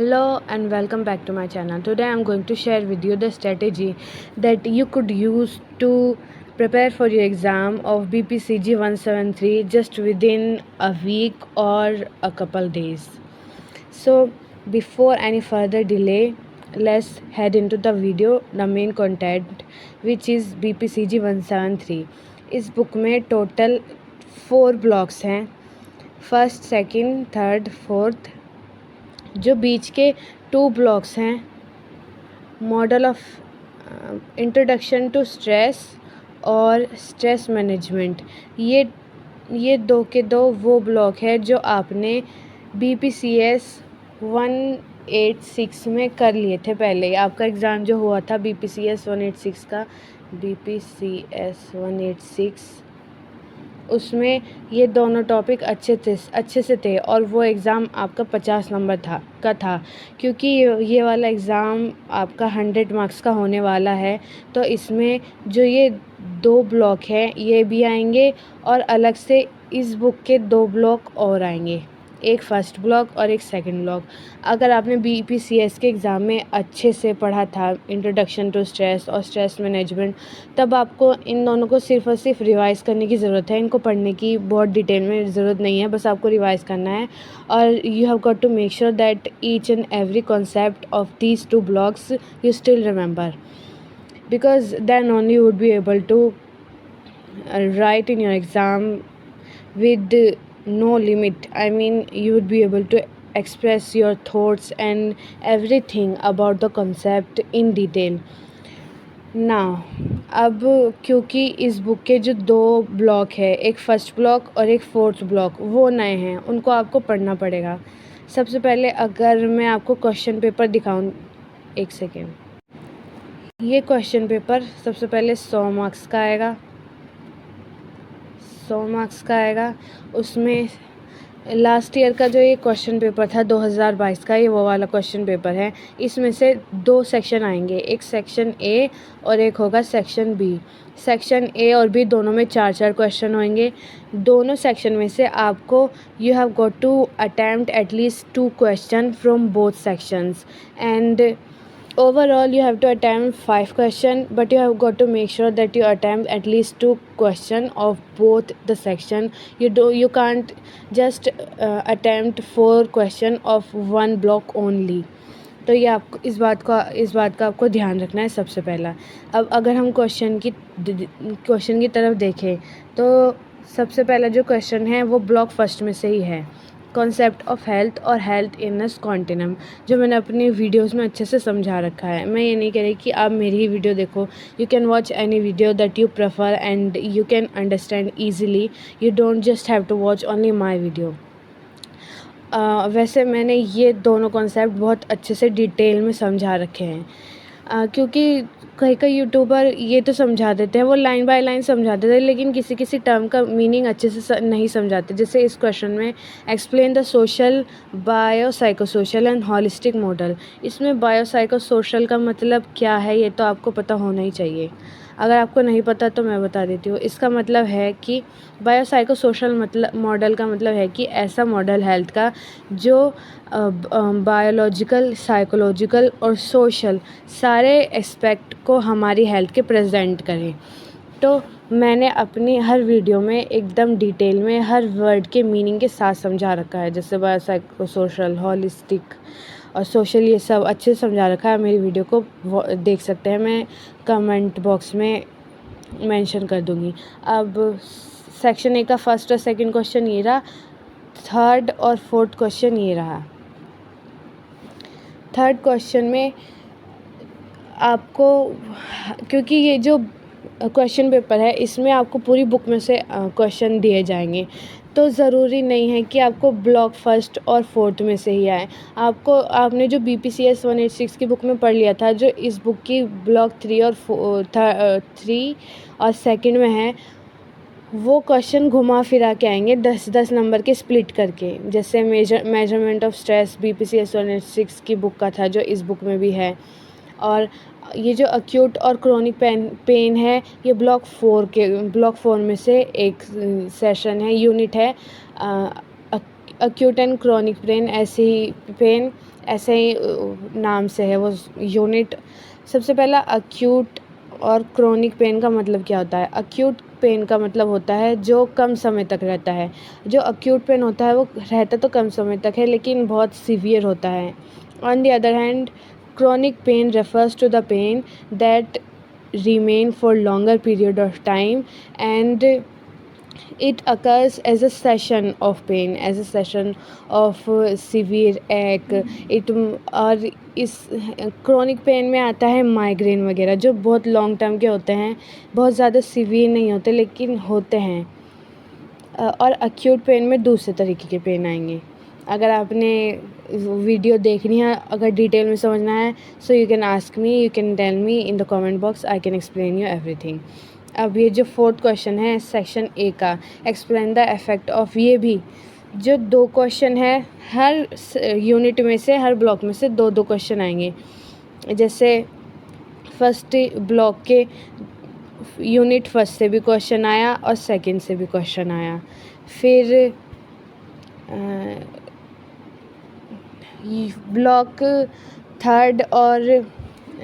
Hello and welcome back to my channel. Today I'm going to share with you the strategy that you could use to prepare for your exam of BPCG 173 just within a week or a couple days. So before any further delay, let's head into the video, the main content, which is BPCG 173. इस book में total 4 blocks हैं, first, second, third, fourth. जो बीच के 2 blocks हैं, model of introduction to stress और stress management, ये 2 के 2 वो ब्लॉक है जो आपने BPCS 186 में कर लिए थे पहले. आपका एग्ज़ाम जो हुआ था BPCS 186 का, BPCS 186, उसमें ये दोनों टॉपिक अच्छे से थे और वो एग्ज़ाम आपका 50 नंबर था. क्योंकि ये वाला एग्ज़ाम आपका 100 मार्क्स का होने वाला है, तो इसमें जो ये 2 ब्लॉक हैं ये भी आएंगे और अलग से इस बुक के 2 ब्लॉक और आएंगे, एक फ़र्स्ट ब्लॉक और एक सेकंड ब्लॉक. अगर आपने BPCS के एग्ज़ाम में अच्छे से पढ़ा था इंट्रोडक्शन टू स्ट्रेस और स्ट्रेस मैनेजमेंट, तब आपको इन दोनों को सिर्फ़ और सिर्फ रिवाइज़ करने की ज़रूरत है. इनको पढ़ने की बहुत डिटेल में ज़रूरत नहीं है, बस आपको रिवाइज़ करना है. और you have got to make sure that each and every concept of these 2 blocks you still remember, because then only you would be able to write in your exam with no limit. I mean, you would be able to express your thoughts and everything about the concept in detail. Now, अब क्योंकि इस book के जो 2 block है, एक first block और एक fourth block, वो नए हैं, उनको आपको पढ़ना पड़ेगा. सबसे पहले अगर मैं आपको क्वेश्चन पेपर दिखाऊं, एक सेकेंड. ये क्वेश्चन पेपर सबसे पहले 100 मार्क्स का आएगा. 100 मार्क्स का आएगा. उसमें लास्ट ईयर का जो ये क्वेश्चन पेपर था 2022 का, ये वो वाला क्वेश्चन पेपर है. इसमें से 2 सेक्शन आएंगे, एक सेक्शन ए और एक होगा सेक्शन बी. सेक्शन ए और बी दोनों में 4-4 क्वेश्चन होंगे. दोनों सेक्शन में से आपको you have got to attempt at least 2 question from both sections, and overall you have to attempt 5 question, but you have got to make sure that you attempt at least 2 question of both the section. You can't just attempt 4 question of one block only. तो ये आपको इस बात का आपको ध्यान रखना है सबसे पहला. अब अगर हम क्वेश्चन की तरफ देखें, तो सबसे पहला जो क्वेश्चन है वो ब्लॉक फर्स्ट में से ही है, कॉन्सेप्ट ऑफ हेल्थ और हेल्थ इलनेस कॉन्टिनम, जो मैंने अपनी वीडियोस में अच्छे से समझा रखा है. मैं ये नहीं कह रही कि आप मेरी ही वीडियो देखो. You can watch any video that you prefer and you can understand easily. You don't just have to watch only my video. वैसे मैंने ये दोनों कॉन्सेप्ट बहुत अच्छे से डिटेल में समझा रखे हैं, क्योंकि कई यूट्यूबर ये तो समझा देते हैं, वो लाइन बाय लाइन समझा देते हैं, लेकिन किसी टर्म का मीनिंग अच्छे से नहीं समझाते. जैसे इस क्वेश्चन में explain the social, bio psycho social and holistic model. इसमें बायो साइको सोशल का मतलब क्या है ये तो आपको पता होना ही चाहिए. अगर आपको नहीं पता तो मैं बता देती हूँ. इसका मतलब है कि बायो साइको सोशल मॉडल का मतलब है कि ऐसा मॉडल हेल्थ का जो बायोलॉजिकल, साइकोलॉजिकल और सोशल सारे एस्पेक्ट को हमारी हेल्थ के प्रेजेंट करें. तो मैंने अपनी हर वीडियो में एकदम डिटेल में हर वर्ड के मीनिंग के साथ समझा रखा है. जैसे बायो साइको सोशल, हॉलिस्टिक और सोशल, ये सब अच्छे से समझा रखा है. मेरी वीडियो को देख सकते हैं, मैं कमेंट बॉक्स में मेंशन कर दूँगी. अब सेक्शन ए का फर्स्ट और सेकंड क्वेश्चन ये रहा. थर्ड और फोर्थ क्वेश्चन ये रहा. थर्ड क्वेश्चन में आपको, क्योंकि ये जो क्वेश्चन पेपर है इसमें आपको पूरी बुक में से क्वेश्चन दिए जाएंगे, तो ज़रूरी नहीं है कि आपको ब्लॉक फर्स्ट और फोर्थ में से ही आए. आपने जो BPCS 186 की बुक में पढ़ लिया था, जो इस बुक की ब्लॉक 3 और सेकंड में है, वो क्वेश्चन घुमा फिरा के आएंगे 10-10 नंबर के स्प्लिट करके. जैसे मेजरमेंट ऑफ स्ट्रेस BPCS 186 की बुक का था, जो इस बुक में भी है. और ये जो अक्यूट और क्रोनिक पेन है, ये ब्लॉक 4 में से एक सेशन है, यूनिट है. अक्यूट एंड क्रोनिक पेन, ऐसी पेन ऐसे ही नाम से है वो यूनिट। सबसे पहला एक्यूट और क्रोनिक पेन का मतलब क्या होता है। एक्यूट पेन का मतलब होता है जो कम समय तक रहता है। जो एक्यूट पेन होता है वो रहता तो कम समय तक है लेकिन बहुत सीवियर होता है। On the other hand chronic pain refers to the pain that remain for longer period of time, and it occurs as a session of pain, as a session of severe ache। और इस chronic pain में आता है migraine वगैरह जो बहुत long term के होते हैं, बहुत ज़्यादा सीवियर नहीं होते लेकिन होते हैं। और acute पेन में दूसरे तरीके के पेन आएंगे। अगर आपने वीडियो देखनी है, अगर डिटेल में समझना है, so you can ask me, you can tell me in the comment box, I can explain you everything. अब ये जो 4th क्वेश्चन है सेक्शन ए का, एक्सप्लेन द इफेक्ट ऑफ, ये भी जो 2 क्वेश्चन है, हर यूनिट में से, हर ब्लॉक में से 2-2 क्वेश्चन आएंगे। जैसे फर्स्ट ब्लॉक के यूनिट फर्स्ट से भी क्वेश्चन आया और सेकंड से भी क्वेश्चन आया। फिर ब्लॉक थर्ड और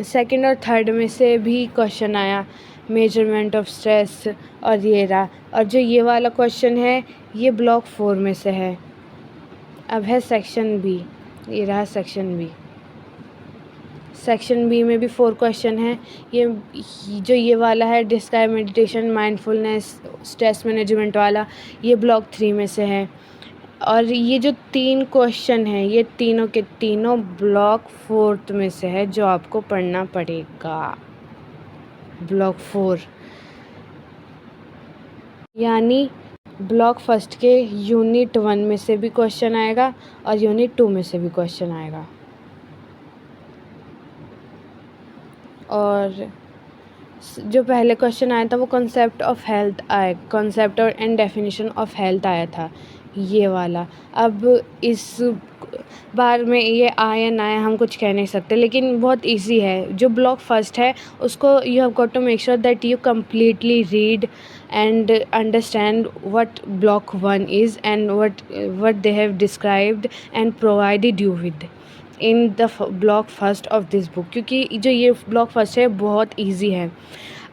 सेकंड और थर्ड में से भी क्वेश्चन आया, मेजरमेंट ऑफ स्ट्रेस, और ये रहा। और जो ये वाला क्वेश्चन है ये ब्लॉक 4 में से है। अब है सेक्शन बी, ये रहा सेक्शन बी। सेक्शन बी में भी 4 क्वेश्चन है। ये जो ये वाला है describe meditation, mindfulness, stress management वाला, ये ब्लॉक 3 में से है। और ये जो 3 क्वेश्चन हैं ये तीनों के तीनों ब्लॉक 4th में से है जो आपको पढ़ना पड़ेगा, ब्लॉक 4। यानी ब्लॉक फर्स्ट के यूनिट 1 में से भी क्वेश्चन आएगा और यूनिट 2 में से भी क्वेश्चन आएगा। और जो पहले क्वेश्चन आया था वो कॉन्सेप्ट ऑफ हेल्थ आया, कॉन्सेप्ट और एंड डेफिनेशन ऑफ हेल्थ आया था, ये वाला। अब इस बार में ये आया ना आया हम कुछ कह नहीं सकते, लेकिन बहुत इजी है। जो ब्लॉक फर्स्ट है उसको you have got to make sure that you completely read and understand what block 1 is and what they have described and provided you with in the block first of this book. क्योंकि जो ये block first है बहुत easy है।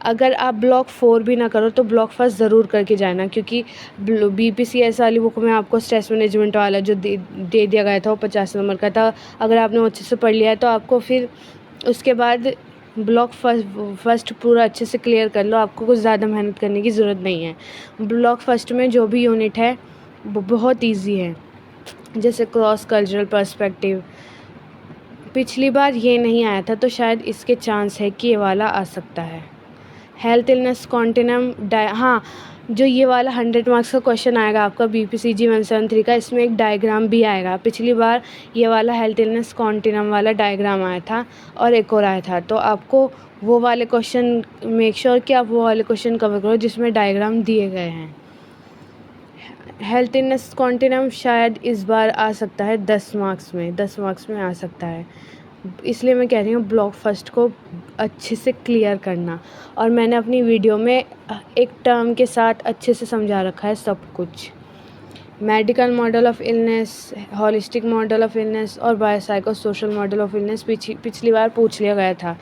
अगर आप block 4 भी ना करो तो ब्लॉक फर्स्ट ज़रूर करके जाना, क्योंकि BPCS वाली बुक में आपको स्ट्रेस मैनेजमेंट वाला जो दे दिया गया था वो 50 नंबर का था। अगर आपने अच्छे से पढ़ लिया है तो आपको फिर उसके बाद ब्लॉक फर्स्ट पूरा अच्छे से क्लियर कर लो, आपको कुछ ज़्यादा मेहनत करने की ज़रूरत नहीं है। ब्लॉक फर्स्ट में जो भी यूनिट है वो बहुत ईजी है। जैसे क्रॉस कल्चरल पर्सपेक्टिव, पिछली बार ये नहीं आया था तो शायद इसके चांस है कि ये वाला आ सकता है। हेल्थ इलनेस कॉन्टिनम हाँ, जो ये वाला 100 मार्क्स का क्वेश्चन आएगा आपका BPCG 173 का, इसमें एक डायग्राम भी आएगा। पिछली बार ये वाला हेल्थ इलनेस कॉन्टिनम वाला डायग्राम आया था और एक और आया था, तो आपको वो वाले क्वेश्चन मेक श्योर कि आप वो वाले क्वेश्चन कवर करो जिसमें डायग्राम दिए गए हैं। हेल्थ इलनेस कॉन्टिनम शायद इस बार आ सकता है 10 मार्क्स में आ सकता है, इसलिए मैं कह रही हूँ ब्लॉक फर्स्ट को अच्छे से क्लियर करना। और मैंने अपनी वीडियो में एक टर्म के साथ अच्छे से समझा रखा है सब कुछ। Medical model of illness, holistic model of illness और biopsycho social model of illness पिछली बार पूछ लिया गया था।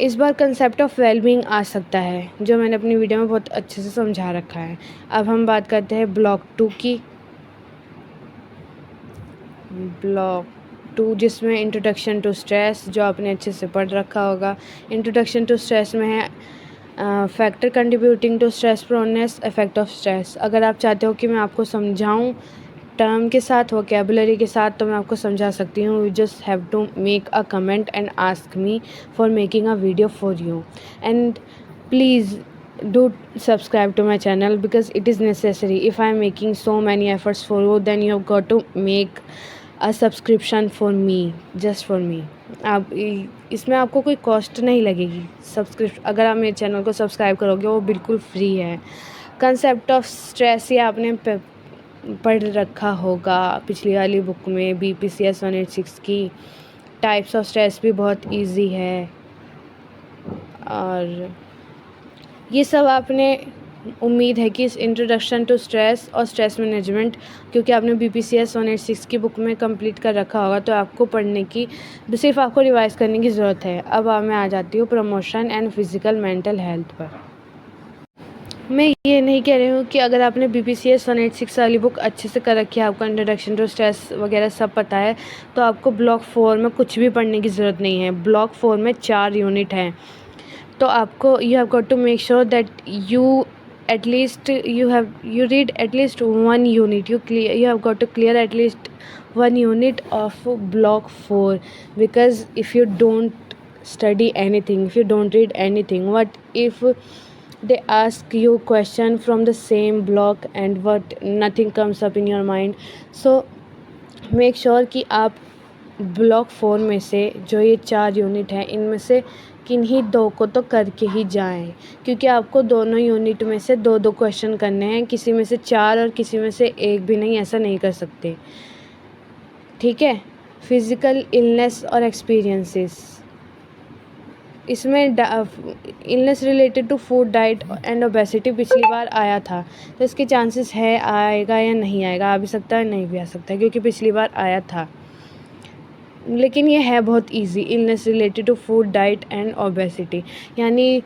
इस बार कंसेप्ट ऑफ वेलबींग आ सकता है, जो मैंने अपनी वीडियो में बहुत अच्छे से समझा रखा है। अब हम बात करते हैं ब्लॉक 2 की। ब्लॉक 2 जिसमें इंट्रोडक्शन टू स्ट्रेस, जो आपने अच्छे से पढ़ रखा होगा। इंट्रोडक्शन टू स्ट्रेस में है factor contributing to stress proneness, effect of stress. अगर आप चाहते हो कि मैं आपको समझाऊं टर्म के साथ, वोकेबुलरी के साथ, तो मैं आपको समझा सकती हूँ। You just have to make a comment and ask me for making a video for you, and please do subscribe to my channel because it is necessary. If I am making so many efforts for you, then you have got to make a subscription for me, just for me. आप इसमें आपको कोई cost नहीं लगेगी। अगर आप मेरे channel को सब्सक्राइब करोगे वो बिल्कुल फ्री है। कंसेप्ट ऑफ स्ट्रेस ये आपने पढ़ रखा होगा पिछली वाली बुक में, BPCS 186 की। टाइप्स ऑफ स्ट्रेस भी बहुत ईजी है, और ये सब आपने उम्मीद है कि इस इंट्रोडक्शन टू स्ट्रेस और स्ट्रेस मैनेजमेंट, क्योंकि आपने BPCS 186 की बुक में कंप्लीट कर रखा होगा, तो आपको पढ़ने की, सिर्फ आपको रिवाइज़ करने की ज़रूरत है। अब मैं आ जाती हूँ promotion and physical mental health पर। मैं ये नहीं कह रही हूँ कि अगर आपने BPCS 186 वाली बुक अच्छे से कर रखी है, आपको इंट्रोडक्शन टू स्ट्रेस वगैरह सब पता है, तो आपको ब्लॉक 4 में कुछ भी पढ़ने की ज़रूरत नहीं है। ब्लॉक 4 में 4 यूनिट हैं, तो आपको you have got to make sure that you at least you read at least one unit, you have got to clear at least one unit of block 4, because if you don't study anything, if you don't read anything, what if they ask you question from the same block and what nothing comes up in your mind? So make sure कि आप block 4 में से जो ये 4 unit हैं, इनमें से किन्हीं 2 को तो करके ही जाएं, क्योंकि आपको दोनों यूनिट में से 2-2 क्वेश्चन करने हैं, किसी में से 4 और किसी में से 1 भी नहीं, ऐसा नहीं कर सकते, ठीक है। फिज़िकल इलनेस और एक्सपीरियंसेस, इसमें illness related to food, diet and obesity पिछली बार आया था, तो इसके चांसेस है आएगा या नहीं आएगा, आ भी सकता है नहीं भी आ सकता है, क्योंकि पिछली बार आया था। लेकिन ये है बहुत easy, illness related to food, diet and obesity, यानी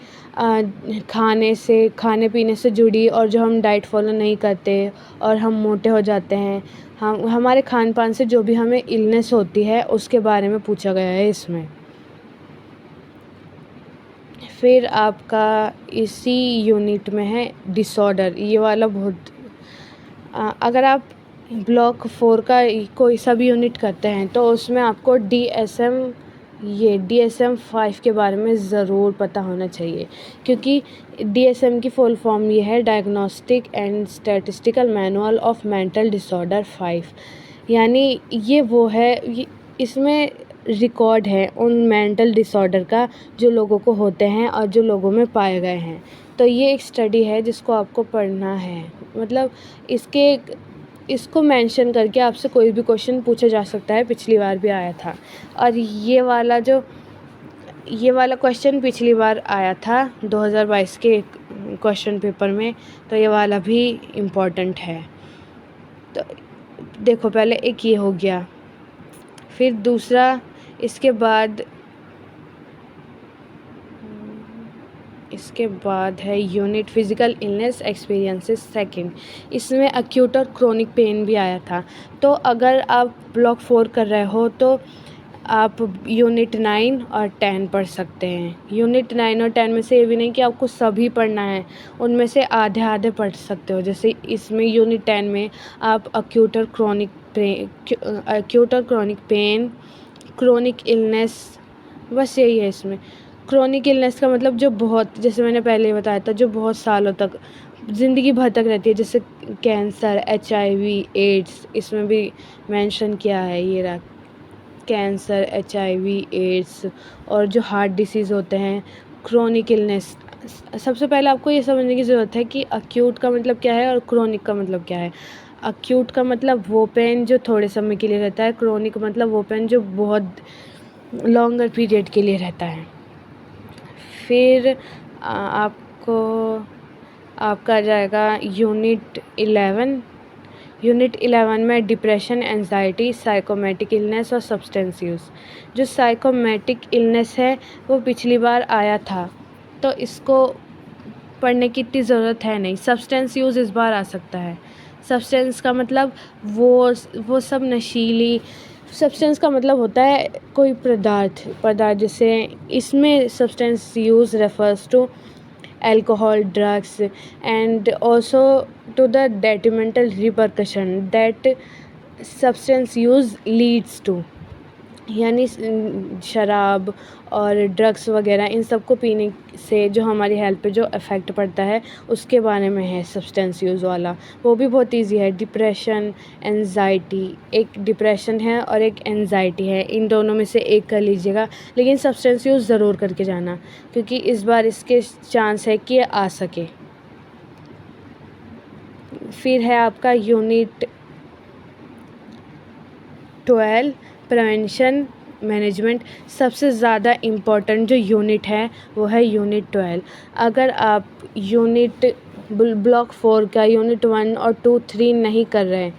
खाने पीने से जुड़ी, और जो हम डाइट फॉलो नहीं करते और हम मोटे हो जाते हैं, हम हमारे खान पान से जो भी हमें इलनेस होती है उसके बारे में पूछा गया है इसमें। फिर आपका इसी यूनिट में है डिसऑर्डर, ये वाला बहुत अगर आप ब्लॉक 4 का कोई सा भी यूनिट करते हैं तो उसमें आपको DSM 5 के बारे में ज़रूर पता होना चाहिए, क्योंकि DSM की फुल फॉर्म ये है diagnostic and statistical manual of mental disorder 5, यानी ये वो है, इसमें रिकॉर्ड है उन मेंटल डिसऑर्डर का जो लोगों को होते हैं और जो लोगों में पाए गए हैं। तो ये एक स्टडी है जिसको आपको पढ़ना है, मतलब इसको मेंशन करके आपसे कोई भी क्वेश्चन पूछा जा सकता है, पिछली बार भी आया था। और ये वाला क्वेश्चन पिछली बार आया था 2022 के क्वेश्चन पेपर में, तो ये वाला भी इम्पोर्टेंट है। तो देखो, पहले एक ये हो गया, फिर दूसरा इसके बाद है unit physical illness experiences second, इसमें एक्यूट और क्रोनिक पेन भी आया था। तो अगर आप ब्लॉक 4 कर रहे हो तो आप यूनिट 9 और 10 पढ़ सकते हैं। यूनिट 9 और 10 में से ये भी नहीं कि आपको सभी पढ़ना है, उनमें से आधे पढ़ सकते हो। जैसे इसमें यूनिट 10 में आप एक्यूट और क्रोनिक पेन, क्रोनिक इलनेस, बस यही है इसमें। क्रोनिक इलनेस का मतलब जो बहुत, जैसे मैंने पहले बताया था, जो बहुत सालों तक, ज़िंदगी भर तक रहती है, जैसे कैंसर, HIV, एड्स, इसमें भी मेंशन किया है, ये रहा कैंसर, HIV, एड्स और जो हार्ट डिसीज़ होते हैं, क्रोनिक इलनेस। सबसे पहले आपको ये समझने की ज़रूरत है कि एक्यूट का मतलब क्या है और क्रोनिक का मतलब क्या है। एक्यूट का मतलब वो पेन जो थोड़े समय के लिए रहता है, क्रोनिक मतलब वो पेन जो बहुत लॉन्गर पीरियड के लिए रहता है। फिर आपका आ जाएगा यूनिट 11 में डिप्रेशन, एंजाइटी, साइकोमेटिक इलनेस और सब्सटेंस यूज़। जो साइकोमेटिक इलनेस है वो पिछली बार आया था, तो इसको पढ़ने की इतनी ज़रूरत है नहीं। सब्सटेंस यूज़ इस बार आ सकता है। सब्सटेंस का मतलब वो सब नशीली, सब्सटेंस का मतलब होता है कोई पदार्थ, जैसे इसमें substance use refers to alcohol, drugs and also to the detrimental repercussion that substance use leads to, यानी शराब और ड्रग्स वगैरह इन सब को पीने से जो हमारी हेल्थ पे जो इफ़ेक्ट पड़ता है उसके बारे में है सब्सटेंस यूज़ वाला। वो भी बहुत इजी है। डिप्रेशन, एंजाइटी, एक डिप्रेशन है और एक एंजाइटी है, इन दोनों में से एक कर लीजिएगा, लेकिन सब्सटेंस यूज़ ज़रूर करके जाना, क्योंकि इस बार इसके चांस है कि ये आ सके। फिर है आपका यूनिट 12 प्रिवेंशन मैनेजमेंट। सबसे ज़्यादा इम्पॉर्टेंट जो यूनिट है वो है यूनिट 12। अगर आप यूनिट ब्लॉक 4 का यूनिट 1 और 2, 3 नहीं कर रहे हैं,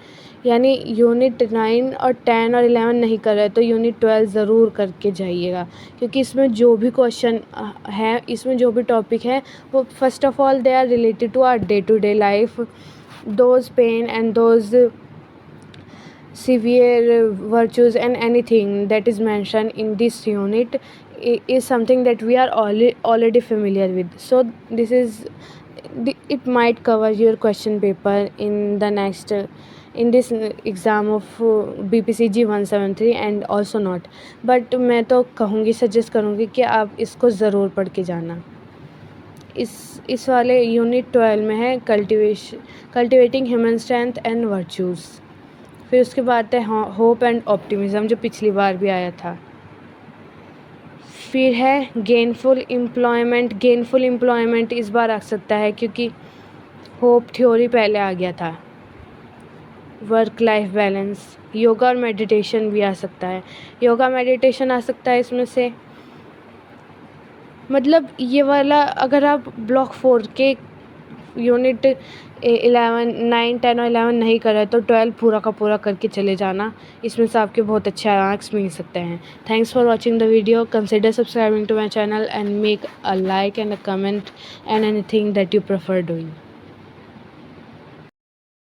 यानी यूनिट 9 और 10 और 11 नहीं कर रहे, तो यूनिट 12 ज़रूर करके जाइएगा, क्योंकि इसमें जो भी क्वेश्चन हैं, इसमें जो भी टॉपिक है, वो first of all they are related to our day to day life. Those pain and those severe virtues and anything that is mentioned in this unit is something that we are already familiar with. So this is it might cover your question paper in the next in this exam of BPCG 173 and also not. But मैं तो कहूँगी, suggest करूँगी कि आप इसको ज़रूर पढ़ के जाना. इस वाले यूनिट 12 में है cultivating human strength and virtues. फिर उसके बाद है होप एंड ऑप्टिमिज़म, जो पिछली बार भी आया था. फिर है गेनफुल एम्प्लॉयमेंट इस बार आ सकता है, क्योंकि होप थ्योरी पहले आ गया था. वर्क लाइफ बैलेंस, योगा और मेडिटेशन भी आ सकता है. योगा मेडिटेशन आ सकता है इसमें से. मतलब ये वाला अगर आप ब्लॉक 4 के यूनिट 11, 9, 10 और 11 नहीं कर रहे, तो 12 पूरा का पूरा करके चले जाना. इसमें से आपके बहुत अच्छे मार्क्स मिल सकते हैं. Thanks for watching the video. Consider subscribing to my channel and make a like and a comment and anything that you prefer doing.